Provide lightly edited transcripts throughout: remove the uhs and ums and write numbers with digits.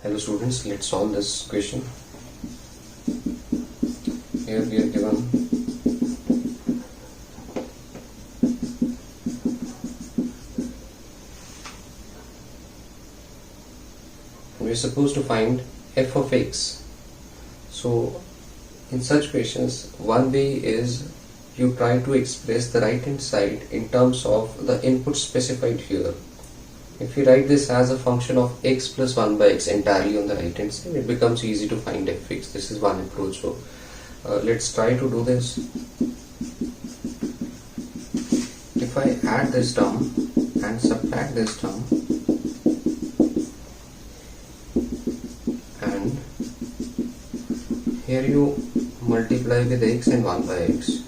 Hello students, let's solve this question. Here we are given we are supposed to find f of x. So in such questions, one way is you try to express the right hand side in terms of the input specified here. If we write this as a function of x plus 1 by x entirely on the right hand side, it becomes easy to find fx. This is one approach. So let's try to do this. If I add this term and subtract this term, and here you multiply with x and 1 by x.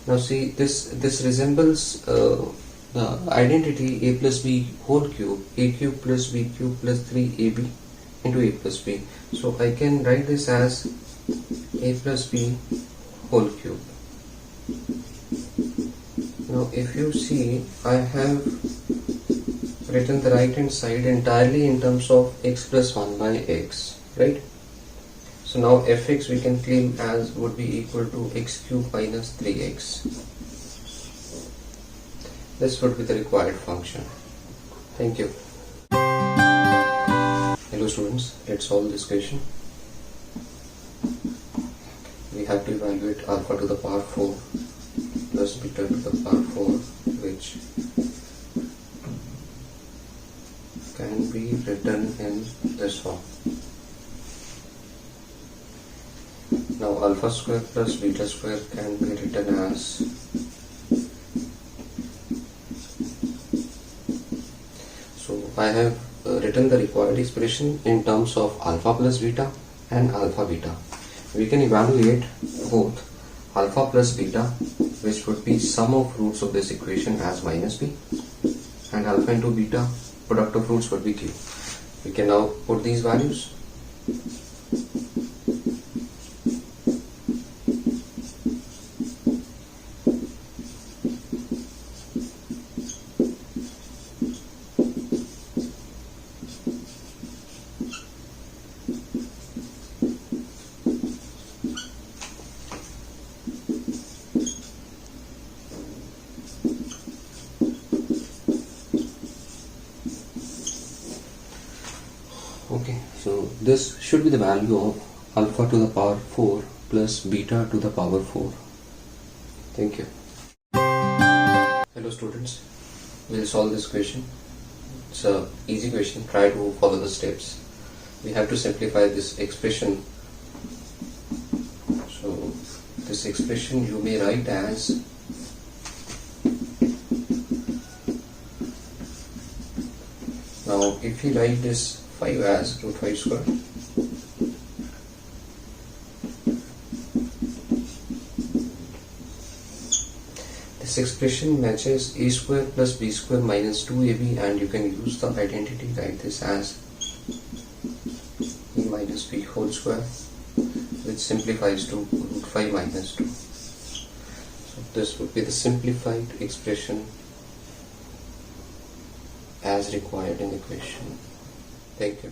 Now see, this resembles the identity a plus b whole cube, a cube plus b cube plus 3ab into a plus b. So I can write this as a plus b whole cube. Now if you see, I have written the right hand side entirely in terms of x plus 1 by x, right? So now fx we can claim as would be equal to x cube minus 3x. This would be the required function. Thank you. Hello students, let's solve this question. We have to evaluate alpha to the power 4 plus beta to the power 4, which can be written in this form. Now alpha square plus beta square can be written as I have written the required expression in terms of alpha plus beta and alpha beta. We can evaluate both alpha plus beta, which would be sum of roots of this equation as minus b, and alpha into beta, product of roots would be q. We can now put these values. Okay, so this should be the value of alpha to the power 4 plus beta to the power 4. Thank you. Hello students, we'll solve this question. It's an easy question. Try to follow the steps. We have to simplify this expression. So this expression you may write as now if you write this 5 as root 5 square, this expression matches a square plus b square minus 2ab, and you can use the identity, write this as a minus b whole square, which simplifies to root 5 minus 2. So this would be the simplified expression as required in the question. Thank you.